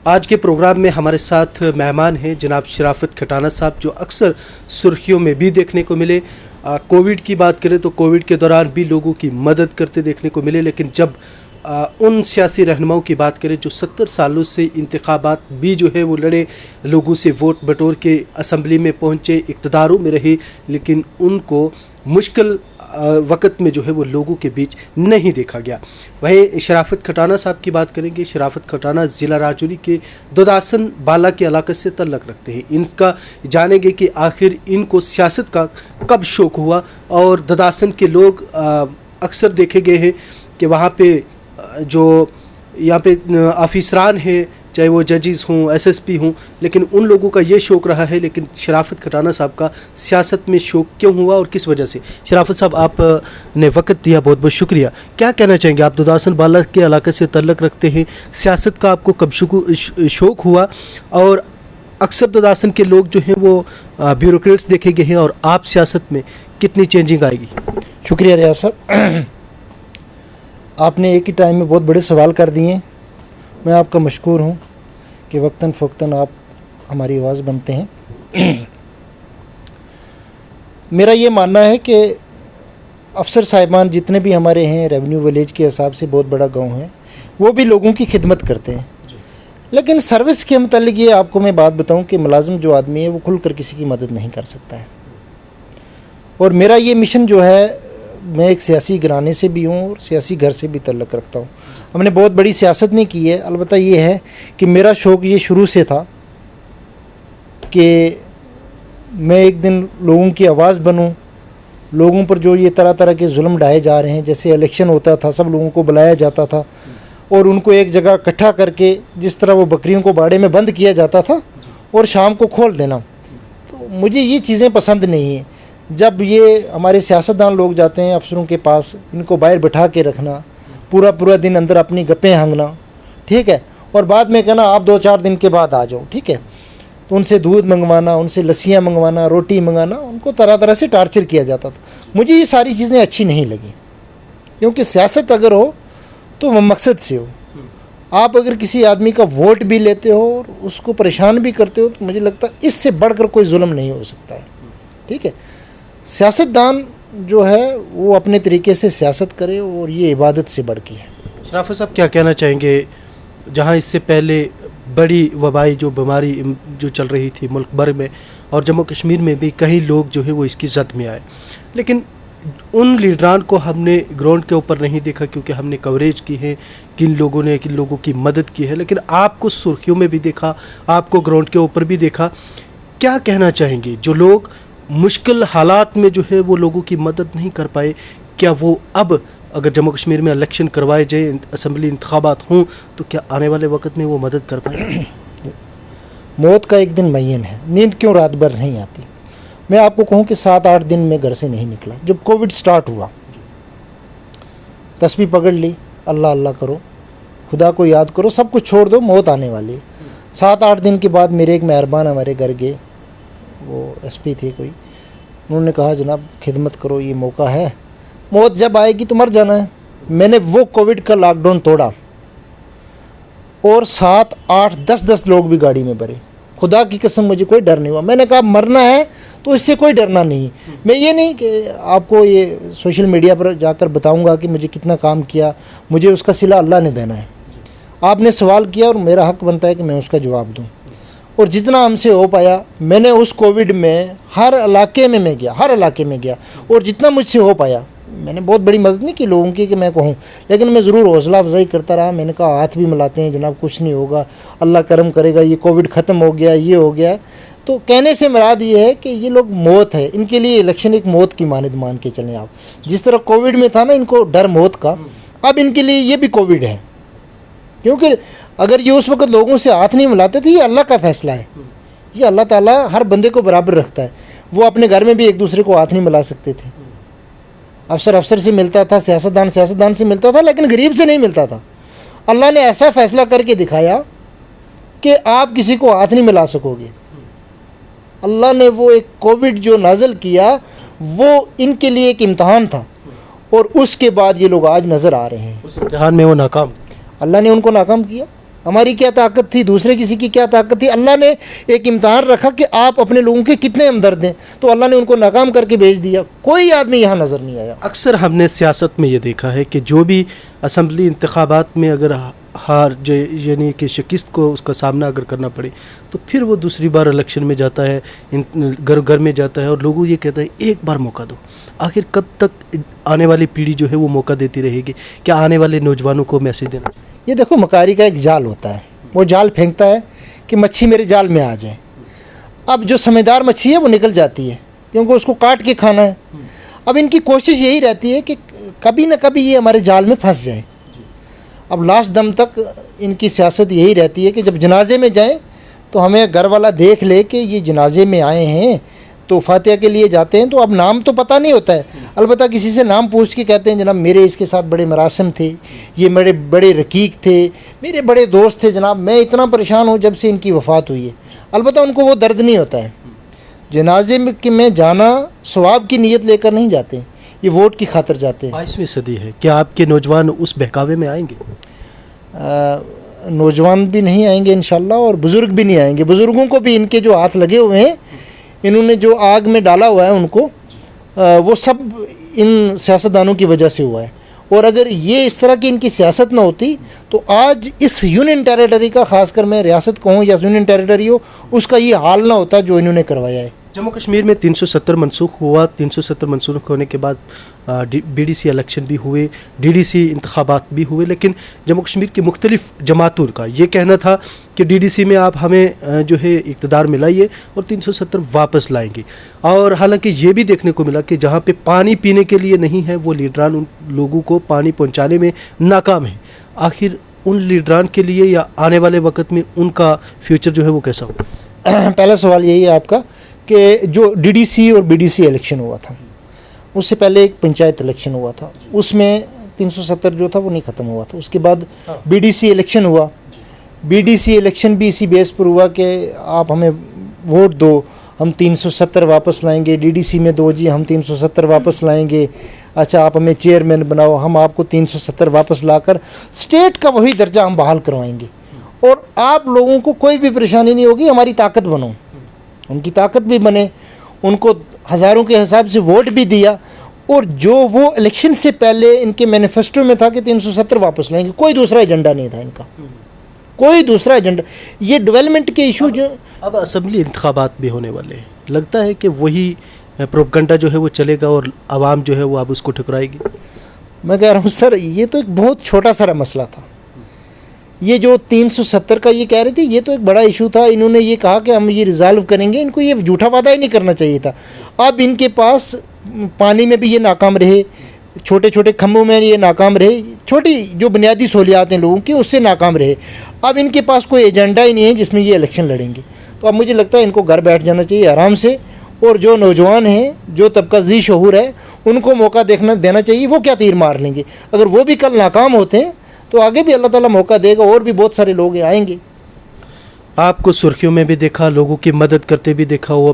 آج کے پروگرام میں ہمارے ساتھ مہمان ہیں جناب شرافت کھٹانہ صاحب، جو اکثر سرخیوں میں بھی دیکھنے کو ملے. کووڈ کی بات کریں تو کووڈ کے دوران بھی لوگوں کی مدد کرتے دیکھنے کو ملے، لیکن جب ان سیاسی رہنماؤں کی بات کریں جو 70 سالوں سے انتخابات بھی جو ہے وہ لڑے، لوگوں سے ووٹ بٹور کے اسمبلی میں پہنچے، اقتداروں میں رہے، لیکن ان کو مشکل وقت میں جو ہے وہ لوگوں کے بیچ نہیں دیکھا گیا. وہیں شرافت کھٹانہ صاحب کی بات کریں گے. شرافت کھٹانہ ضلع راجوری کے دوداسن بالا کے علاقے سے تعلق رکھتے ہیں. ان کا جانیں گے کہ آخر ان کو سیاست کا کب شوق ہوا، اور دوداسن کے لوگ اکثر دیکھے گئے ہیں کہ وہاں پہ جو یہاں پہ آفیسران ہیں، چاہے وہ ججز ہوں، ایس ایس پی ہوں، لیکن ان لوگوں کا یہ شوق رہا ہے. لیکن شرافت کھٹانہ صاحب کا سیاست میں شوق کیوں ہوا اور کس وجہ سے؟ شرافت صاحب، آپ نے وقت دیا، بہت بہت شکریہ. کیا کہنا چاہیں گے؟ آپ دوداسن بالا کے علاقے سے تعلق رکھتے ہیں، سیاست کا آپ کو کب شوق ہوا، اور اکثر دوداسن کے لوگ جو ہیں وہ بیوروکریٹس دیکھے گئے ہیں، اور آپ سیاست میں کتنی چینجنگ آئے گی؟ شکریہ ریاض صاحب، آپ نے ایک ہی ٹائم میں بہت بڑے سوال کر دیے ہیں. میں آپ کا مشکور ہوں کہ وقتاً فوقتاً آپ ہماری آواز بنتے ہیں. میرا یہ ماننا ہے کہ افسر صاحبان جتنے بھی ہمارے ہیں، ریونیو ولیج کے حساب سے بہت بڑا گاؤں ہے، وہ بھی لوگوں کی خدمت کرتے ہیں. لیکن سروس کے متعلق یہ آپ کو میں بات بتاؤں کہ ملازم جو آدمی ہے وہ کھل کر کسی کی مدد نہیں کر سکتا ہے. اور میرا یہ مشن جو ہے، میں ایک سیاسی گھرانے سے بھی ہوں اور سیاسی گھر سے بھی تعلق رکھتا ہوں. ہم نے بہت بڑی سیاست نہیں کی ہے، البتہ یہ ہے کہ میرا شوق یہ شروع سے تھا کہ میں ایک دن لوگوں کی آواز بنوں. لوگوں پر جو یہ طرح طرح کے ظلم ڈھائے جا رہے ہیں، جیسے الیکشن ہوتا تھا، سب لوگوں کو بلایا جاتا تھا اور ان کو ایک جگہ اکٹھا کر کے جس طرح وہ بکریوں کو باڑے میں بند کیا جاتا تھا اور شام کو کھول دینا، تو مجھے یہ چیزیں پسند نہیں ہیں. جب یہ ہمارے سیاستدان لوگ جاتے ہیں افسروں کے پاس، ان کو باہر بٹھا کے رکھنا، پورا دن اندر اپنی گپیں ہانگنا، ٹھیک ہے، اور بعد میں کہنا آپ 2-4 دن کے بعد آ جاؤ، ٹھیک ہے. تو ان سے دودھ منگوانا، ان سے لسیاں منگوانا، روٹی منگانا، ان کو طرح طرح سے ٹارچر کیا جاتا تھا. مجھے یہ ساری چیزیں اچھی نہیں لگیں، کیونکہ سیاست اگر ہو تو وہ مقصد سے ہو. آپ اگر کسی آدمی کا ووٹ بھی لیتے ہو اور اس کو پریشان بھی کرتے ہو، تو مجھے لگتا ہے اس سے بڑھ کر کوئی ظلم نہیں ہو سکتا ہے. ٹھیک ہے، سیاستدان جو ہے وہ اپنے طریقے سے سیاست کرے، اور یہ عبادت سے بڑھ کے ہے. شرافت صاحب، کیا کہنا چاہیں گے؟ جہاں اس سے پہلے بڑی وبائی جو بیماری جو چل رہی تھی ملک بھر میں اور جموں کشمیر میں بھی، کئی لوگ جو ہے وہ اس کی زد میں آئے، لیکن ان لیڈران کو ہم نے گراؤنڈ کے اوپر نہیں دیکھا، کیونکہ ہم نے کوریج کی ہے کن لوگوں کی مدد کی ہے. لیکن آپ کو سرخیوں میں بھی دیکھا، آپ کو گراؤنڈ کے اوپر بھی دیکھا. کیا کہنا چاہیں گے جو لوگ مشکل حالات میں جو ہے وہ لوگوں کی مدد نہیں کر پائے، کیا وہ اب اگر جموں کشمیر میں الیکشن کروائے جائیں، اسمبلی انتخابات ہوں، تو کیا آنے والے وقت میں وہ مدد کر پائیں؟ موت کا ایک دن معین ہے، نیند کیوں رات بھر نہیں آتی؟ میں آپ کو کہوں کہ 7-8 دن میں گھر سے نہیں نکلا. جب کووڈ سٹارٹ ہوا، تسبیح پکڑ لی، اللہ اللہ کرو، خدا کو یاد کرو، سب کچھ چھوڑ دو، موت آنے والی ہے. 7-8 دن کے بعد میرے ایک مہربان ہمارے گھر گئے، وہ ایس پی تھے کوئی، انہوں نے کہا جناب خدمت کرو، یہ موقع ہے، موت جب آئے گی تو مر جانا ہے. میں نے وہ کووڈ کا لاک ڈاؤن توڑا، اور 7-8-10 لوگ بھی گاڑی میں بھرے. خدا کی قسم مجھے کوئی ڈر نہیں ہوا. میں نے کہا مرنا ہے تو اس سے کوئی ڈرنا نہیں. میں یہ نہیں کہ آپ کو یہ سوشل میڈیا پر جا کر بتاؤں گا کہ مجھے کتنا کام کیا، مجھے اس کا صلہ اللہ نے دینا ہے. آپ نے سوال کیا اور میرا حق بنتا ہے کہ میں اس کا جواب دوں، اور جتنا ہم سے ہو پایا میں نے اس کووڈ میں ہر علاقے میں گیا، اور جتنا مجھ سے ہو پایا. میں نے بہت بڑی مدد نہیں کی لوگوں کی کہ میں کہوں، لیکن میں ضرور حوصلہ افزائی کرتا رہا. میں نے کہا ہاتھ بھی ملاتے ہیں جناب، کچھ نہیں ہوگا، اللہ کرم کرے گا، یہ کووڈ ختم ہو گیا، یہ ہو گیا. تو کہنے سے مراد یہ ہے کہ یہ لوگ موت ہے، ان کے لیے الیکشن ایک موت کی مانند مان کے چلیں. آپ جس طرح کووڈ میں تھا نا ان کو ڈر موت کا، اب ان کے لیے یہ بھی کووڈ ہے. کیونکہ اگر یہ اس وقت لوگوں سے ہاتھ نہیں ملاتے تھے، یہ اللہ کا فیصلہ ہے، یہ اللہ تعالیٰ ہر بندے کو برابر رکھتا ہے. وہ اپنے گھر میں بھی ایک دوسرے کو ہاتھ نہیں ملا سکتے تھے. افسر سے ملتا تھا، سیاستدان سے ملتا تھا، لیکن غریب سے نہیں ملتا تھا. اللہ نے ایسا فیصلہ کر کے دکھایا کہ آپ کسی کو ہاتھ نہیں ملا سکو گے. اللہ نے وہ ایک کووڈ جو نازل کیا وہ ان کے لیے ایک امتحان تھا، اور اس کے بعد یہ لوگ آج نظر آ رہے ہیں. اس امتحان میں وہ ناکام، اللہ نے ان کو ناکام کیا. ہماری کیا طاقت تھی, دوسرے کسی کی کیا طاقت تھی. اللہ نے ایک امتحان رکھا کہ آپ اپنے لوگوں کے کتنے ہمدرد ہیں, تو اللہ نے ان کو ناکام کر کے بھیج دیا. کوئی آدمی یہاں نظر نہیں آیا. اکثر ہم نے سیاست میں یہ دیکھا ہے کہ جو بھی اسمبلی انتخابات میں اگر ہار یعنی کہ شکست کو اس کا سامنا اگر کرنا پڑے تو پھر وہ دوسری بار الیکشن میں جاتا ہے, گھر میں جاتا ہے اور لوگوں یہ کہتا ہے ایک بار موقع دو. آخر کب تک آنے والی پیڑھی جو ہے وہ موقع دیتی رہے گی؟ کیا آنے والے نوجوانوں کو میسج دینا چاہیے؟ یہ دیکھو, مکاری کا ایک جال ہوتا ہے, وہ جال پھینکتا ہے کہ مچھی میرے جال میں آ جائے. اب جو سمجھدار مچھی ہے وہ نکل جاتی ہے کیونکہ اس کو کاٹ کے کھانا ہے. اب ان کی کوشش یہی رہتی ہے کہ کبھی نہ کبھی یہ ہمارے جال میں پھنس جائے. اب لاسٹ دم تک ان کی سیاست یہی رہتی ہے کہ جب جنازے میں جائیں تو ہمیں گھر والا دیکھ لے کہ یہ جنازے میں آئے ہیں تو فاتحہ کے لیے جاتے ہیں, تو اب نام تو پتہ نہیں ہوتا ہے. البتہ کسی سے نام پوچھ کے کہتے ہیں جناب میرے اس کے ساتھ بڑے مراسم تھے, یہ میرے بڑے رقیق تھے, میرے بڑے دوست تھے جناب, میں اتنا پریشان ہوں جب سے ان کی وفات ہوئی ہے. البتہ ان کو وہ درد نہیں ہوتا ہے. جنازے میں جانا ثواب کی نیت لے کر نہیں جاتے, یہ ووٹ کی خاطر جاتے ہیں. 22ویں صدی ہے, کیا آپ کے نوجوان اس بہکاوے میں آئیں گے؟ نوجوان بھی نہیں آئیں گے انشاءاللہ, اور بزرگ بھی نہیں آئیں گے. بزرگوں کو بھی ان کے جو ہاتھ لگے ہوئے ہیں, انہوں نے جو آگ میں ڈالا ہوا ہے ان کو, وہ سب ان سیاستدانوں کی وجہ سے ہوا ہے. اور اگر یہ اس طرح کی ان کی سیاست نہ ہوتی تو آج اس یونین ٹیریٹری کا, خاص کر میں ریاست کہوں یا یونین ٹیریٹری ہو, اس کا یہ حال نہ ہوتا جو انہوں نے کروایا ہے. جموں کشمیر میں 370 منسوخ ہوا. 370 منسوخ ہونے کے بعد بی ڈی سی الیکشن بھی ہوئے, ڈی ڈی سی انتخابات بھی ہوئے, لیکن جموں کشمیر کی مختلف جماعتوں کا یہ کہنا تھا کہ ڈی ڈی سی میں آپ ہمیں جو ہے اقتدار میں لائیے اور 370 واپس لائیں گے. اور حالانکہ یہ بھی دیکھنے کو ملا کہ جہاں پہ پانی پینے کے لیے نہیں ہے وہ لیڈران ان لوگوں کو پانی پہنچانے میں ناکام ہیں. آخر ان لیڈران کے لیے یا آنے والے وقت میں ان کا فیوچر جو ہے وہ کیسا ہوگا؟ پہلا سوال یہی ہے آپ کا کہ جو ڈی ڈی سی اور بی ڈی سی الیکشن ہوا تھا, اس سے پہلے ایک پنچایت الیکشن ہوا تھا, اس میں 370 جو تھا وہ نہیں ختم ہوا تھا. اس کے بعد بی ڈی سی الیکشن ہوا. بی ڈی سی الیکشن بھی اسی بیس پر ہوا کہ آپ ہمیں ووٹ دو, ہم 370 واپس لائیں گے. ڈی ڈی سی میں دو جی, ہم 370 واپس لائیں گے. اچھا آپ ہمیں چیئرمین بناؤ, ہم آپ کو 370 واپس لا کر اسٹیٹ کا وہی درجہ ہم بحال کروائیں گے, اور آپ لوگوں کو کوئی بھی پریشانی نہیں ہوگی. ہماری طاقت بنو, ان کی طاقت بھی بنے, ان کو ہزاروں کے حساب سے ووٹ بھی دیا. اور جو وہ الیکشن سے پہلے ان کے مینیفیسٹو میں تھا کہ 370 واپس لائیں گے, کوئی دوسرا ایجنڈا نہیں تھا ان کا, کوئی دوسرا ایجنڈا. یہ ڈیولپمنٹ کے ایشو جو اب اسمبلی انتخابات بھی ہونے والے ہیں, لگتا ہے کہ وہی پروپگنڈا جو ہے وہ چلے گا اور عوام جو ہے وہ اب اس کو ٹھکرائے گی. میں کہہ رہا ہوں سر, یہ تو ایک بہت چھوٹا سا مسئلہ تھا. یہ جو 370 کا یہ کہہ رہے تھے, یہ تو ایک بڑا ایشو تھا. انہوں نے یہ کہا کہ ہم یہ ریزالو کریں گے. ان کو یہ جھوٹا وعدہ ہی نہیں کرنا چاہیے تھا. اب ان کے پاس پانی میں بھی یہ ناکام رہے, چھوٹے چھوٹے کھمبوں میں یہ ناکام رہے, چھوٹی جو بنیادی سہولیات ہیں لوگوں کی اس سے ناکام رہے. اب ان کے پاس کوئی ایجنڈا ہی نہیں ہے جس میں یہ الیکشن لڑیں گے. تو اب مجھے لگتا ہے ان کو گھر بیٹھ جانا چاہیے آرام سے, اور جو نوجوان ہیں, جو طبقہ ذی شعور ہے, ان کو موقع دینا چاہیے. وہ کیا تیر مار لیں گے؟ اگر وہ بھی کل ناکام ہوتے ہیں تو آگے بھی اللہ تعالیٰ موقع دے گا, اور بھی بہت سارے لوگ آئیں گے. آپ کو سرخیوں میں بھی دیکھا, لوگوں کی مدد کرتے بھی دیکھا. وہ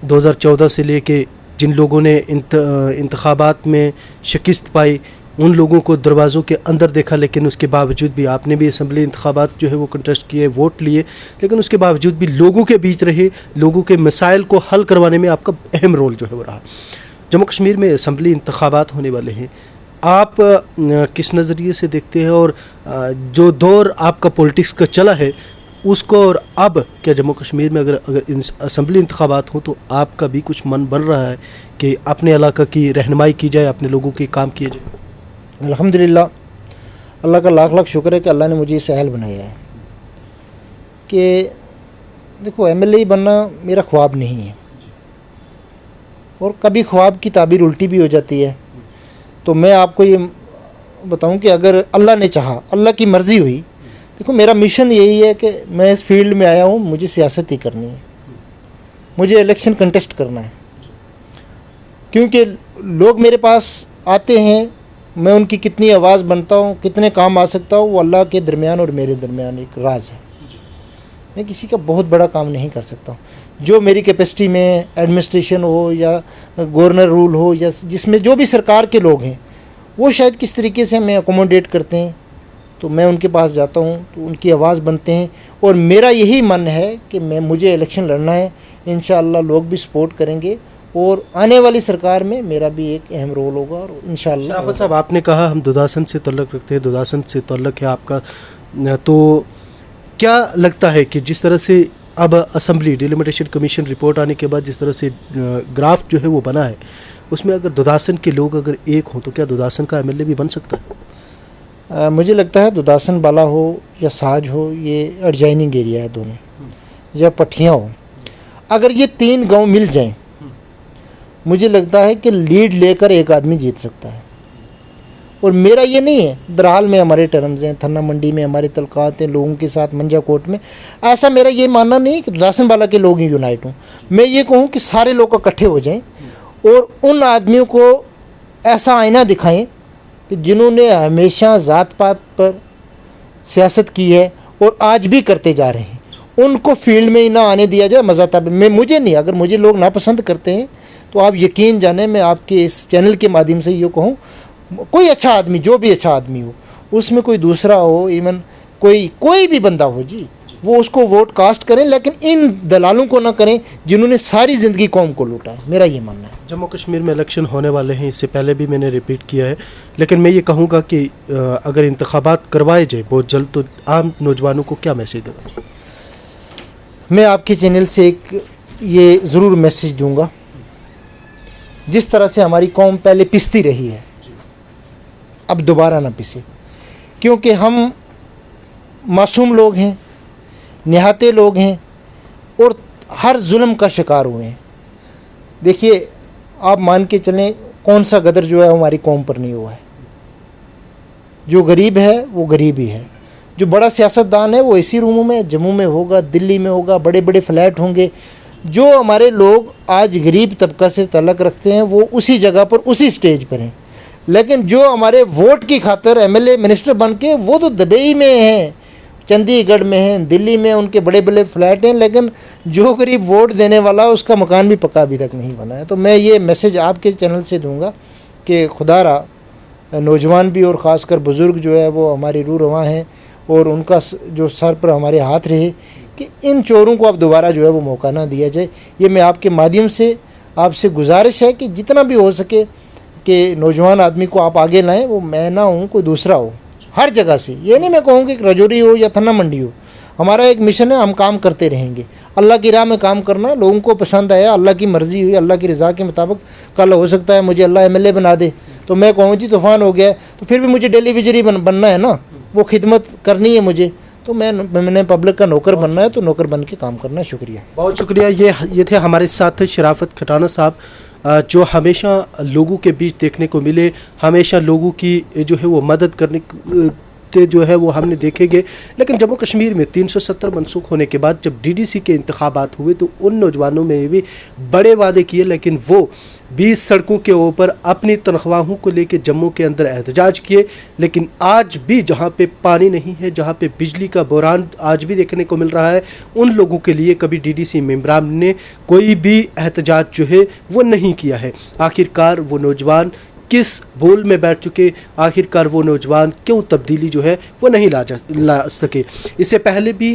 2014 سے لے کے جن لوگوں نے انتخابات میں شکست پائی ان لوگوں کو دروازوں کے اندر دیکھا, لیکن اس کے باوجود بھی آپ نے بھی اسمبلی انتخابات جو ہے وہ کنٹیسٹ کیے, ووٹ لیے, لیکن اس کے باوجود بھی لوگوں کے بیچ رہے, لوگوں کے مسائل کو حل کروانے میں آپ کا اہم رول جو ہے وہ رہا. جموں کشمیر میں اسمبلی انتخابات ہونے والے ہیں, آپ کس نظریے سے دیکھتے ہیں, اور جو دور آپ کا پولیٹکس کا چلا ہے اس کو, اور اب کیا جموں کشمیر میں اگر اسمبلی انتخابات ہوں تو آپ کا بھی کچھ من بن رہا ہے کہ اپنے علاقہ کی رہنمائی کی جائے, اپنے لوگوں کے کام کیے جائے؟ الحمدللہ, اللہ کا لاکھ لاکھ شکر ہے کہ اللہ نے مجھے اس اہل بنایا ہے. کہ دیکھو, ایم ایل اے بننا میرا خواب نہیں ہے, اور کبھی خواب کی تعبیر الٹی بھی ہو جاتی ہے. تو میں آپ کو یہ بتاؤں کہ اگر اللہ نے چاہا, اللہ کی مرضی ہوئی, دیکھو میرا مشن یہی ہے کہ میں اس فیلڈ میں آیا ہوں, مجھے سیاست ہی کرنی ہے, مجھے الیکشن کنٹیسٹ کرنا ہے. کیونکہ لوگ میرے پاس آتے ہیں, میں ان کی کتنی آواز بنتا ہوں, کتنے کام آ سکتا ہوں, وہ اللہ کے درمیان اور میرے درمیان ایک راز ہے. میں کسی کا بہت بڑا کام نہیں کر سکتا ہوں. جو میری کیپیسٹی میں ایڈمنسٹریشن ہو یا گورنر رول ہو, یا جس میں جو بھی سرکار کے لوگ ہیں, وہ شاید کس طریقے سے ہمیں اکوموڈیٹ کرتے ہیں, تو میں ان کے پاس جاتا ہوں تو ان کی آواز بنتے ہیں. اور میرا یہی من ہے کہ مجھے الیکشن لڑنا ہے. انشاءاللہ لوگ بھی سپورٹ کریں گے اور آنے والی سرکار میں میرا بھی ایک اہم رول ہوگا. اور انشاءاللہ شرافت صاحب آپ نے کہا ہم دودھاسن سے تعلق رکھتے ہیں, دودھاسن سے تعلق ہے آپ کا, تو کیا لگتا ہے کہ جس طرح سے اب اسمبلی ڈیلیمیٹیشن کمیشن رپورٹ آنے کے بعد جس طرح سے گراف جو ہے وہ بنا ہے, اس میں اگر دودھاسن کے لوگ اگر ایک ہوں تو کیا دودھاسن کا ایم ایل اے بھی بن سکتا ہے؟ مجھے لگتا ہے دودھاسن بالا ہو یا ساج ہو, یہ ایڈجائننگ ایریا ہے دونوں, یا پٹھیاں ہو, اگر یہ 3 گاؤں مل جائیں مجھے لگتا ہے کہ لیڈ لے کر ایک آدمی جیت سکتا ہے. اور میرا یہ نہیں ہے, درحال میں ہمارے ٹرمز ہیں, تھنا منڈی میں ہمارے تعلقات ہیں لوگوں کے ساتھ, منجا کوٹ میں, ایسا میرا یہ ماننا نہیں ہے کہ دودھاسن بالا کے لوگ ہی یونائٹ ہوں. میں یہ کہوں کہ سارے لوگ اکٹھے ہو جائیں اور ان آدمیوں کو ایسا آئینہ دکھائیں کہ جنہوں نے ہمیشہ ذات پات پر سیاست کی ہے اور آج بھی کرتے جا رہے ہیں, ان کو فیلڈ میں ہی نہ آنے دیا جائے. مذاہب میں مجھے نہیں, اگر مجھے لوگ ناپسند کرتے ہیں تو آپ یقین جانیں میں آپ کے اس چینل کے مادھیم سے یہ کہوں, کوئی اچھا آدمی, جو بھی اچھا آدمی ہو, اس میں کوئی دوسرا ہو, ایون کوئی بھی بندہ ہو جی, وہ اس کو ووٹ کاسٹ کریں, لیکن ان دلالوں کو نہ کریں جنہوں نے ساری زندگی قوم کو لوٹا ہے. میرا یہ ماننا ہے. جموں کشمیر میں الیکشن ہونے والے ہیں, اس سے پہلے بھی میں نے ریپیٹ کیا ہے, لیکن میں یہ کہوں گا کہ اگر انتخابات کروائے جائیں بہت جلد تو عام نوجوانوں کو کیا میسیج دینا چاہیے؟ میں آپ کے چینل سے ایک یہ ضرور میسیج دوں گا, جس طرح سے ہماری قوم پہلے پستی رہی ہے اب دوبارہ نہ پسے, کیونکہ ہم معصوم لوگ ہیں, نہاتے لوگ ہیں اور ہر ظلم کا شکار ہوئے ہیں. دیکھیے آپ مان کے چلیں کون سا غدر جو ہے ہماری قوم پر نہیں ہوا ہے. جو غریب ہے وہ غریب ہی ہے, جو بڑا سیاستدان ہے وہ اسی روموں میں, جموں میں ہوگا, دلی میں ہوگا, بڑے بڑے فلیٹ ہوں گے. جو ہمارے لوگ آج غریب طبقہ سے تعلق رکھتے ہیں وہ اسی جگہ پر اسی سٹیج پر ہیں, لیکن جو ہمارے ووٹ کی خاطر ایم ایل اے منسٹر بن کے وہ تو دبئی میں ہیں, چندی گڑھ میں ہیں, دلی میں ان کے بڑے بڑے فلیٹ ہیں, لیکن جو غریب ووٹ دینے والا اس کا مکان بھی پکا ابھی تک نہیں بنا ہے. تو میں یہ میسیج آپ کے چینل سے دوں گا کہ خدا را نوجوان بھی اور خاص کر بزرگ جو ہے وہ ہماری روح رواں ہیں, اور ان کا جو سر پر ہمارے ہاتھ رہے کہ ان چوروں کو اب دوبارہ جو ہے وہ موقع نہ دیا جائے. یہ میں آپ کے مادھیم سے آپ سے گزارش ہے کہ جتنا بھی ہو سکے کہ نوجوان آدمی کو آپ آگے لائیں, وہ میں نہ ہوں کوئی دوسرا ہو, ہر جگہ سے. یہ نہیں میں کہوں کہ رجوری ہو یا تھنا منڈی ہو, ہمارا ایک مشن ہے, ہم کام کرتے رہیں گے. اللہ کی راہ میں کام کرنا, لوگوں کو پسند آیا, اللہ کی مرضی ہوئی, اللہ کی رضا کے مطابق کل ہو سکتا ہے مجھے اللہ ایم ایل اے بنا دے تو میں کہوں جی طوفان ہو گیا ہے, تو پھر بھی مجھے ڈیلی ویجری بننا ہے نا, وہ خدمت کرنی ہے مجھے, تو میں نے پبلک کا نوکر بننا ہے, تو نوکر بن کے کام کرنا ہے. شکریہ, بہت شکریہ. یہ تھے ہمارے ساتھ شرافت کھٹانہ صاحب, جو ہمیشہ لوگوں کے بیچ دیکھنے کو ملے, ہمیشہ لوگوں کی جو ہے وہ مدد کرنے جو ہے وہ ہم نے دیکھے گے. لیکن جموں کشمیر میں 370 منسوخ ہونے کے بعد جب ڈی ڈی سی کے انتخابات ہوئے تو ان نوجوانوں میں بھی بڑے وعدے کیے, لیکن وہ 20 سڑکوں کے اوپر اپنی تنخواہوں کو لے کے جموں کے اندر احتجاج کیے. لیکن آج بھی جہاں پہ پانی نہیں ہے, جہاں پہ بجلی کا بحران آج بھی دیکھنے کو مل رہا ہے, ان لوگوں کے لیے کبھی ڈی ڈی سی ممبران نے کوئی بھی احتجاج جو ہے وہ نہیں کیا ہے. آخرکار وہ نوجوان کس بول میں بیٹھ چکے, آخرکار وہ نوجوان کیوں تبدیلی جو ہے وہ نہیں لا سکے. اس سے پہلے بھی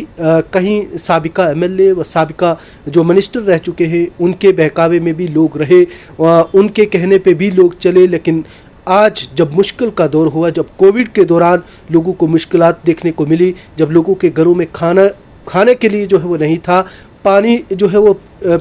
کہیں سابقہ ایم ایل اے و سابقہ جو منسٹر رہ چکے ہیں ان کے بہکاوے میں بھی لوگ رہے, ان کے کہنے پہ بھی لوگ چلے. لیکن آج جب مشکل کا دور ہوا, جب کووڈ کے دوران لوگوں کو مشکلات دیکھنے کو ملی, جب لوگوں کے گھروں میں کھانے کے لیے جو ہے وہ نہیں تھا, پانی جو ہے وہ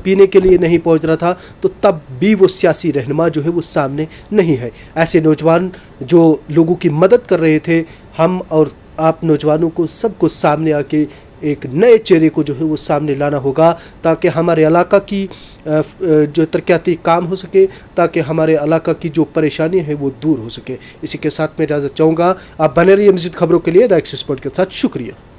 پینے کے لیے نہیں پہنچ رہا تھا, تو تب بھی وہ سیاسی رہنما جو ہے وہ سامنے نہیں ہے. ایسے نوجوان جو لوگوں کی مدد کر رہے تھے, ہم اور آپ نوجوانوں کو سب کو سامنے آ کے ایک نئے چہرے کو جو ہے وہ سامنے لانا ہوگا, تاکہ ہمارے علاقہ کی جو ترقیاتی کام ہو سکے, تاکہ ہمارے علاقہ کی جو پریشانی ہے وہ دور ہو سکے. اسی کے ساتھ میں اجازت چاہوں گا. آپ بنے رہیے مزید خبروں کے لیے دا ایکسس پوڈ کے ساتھ. شکریہ.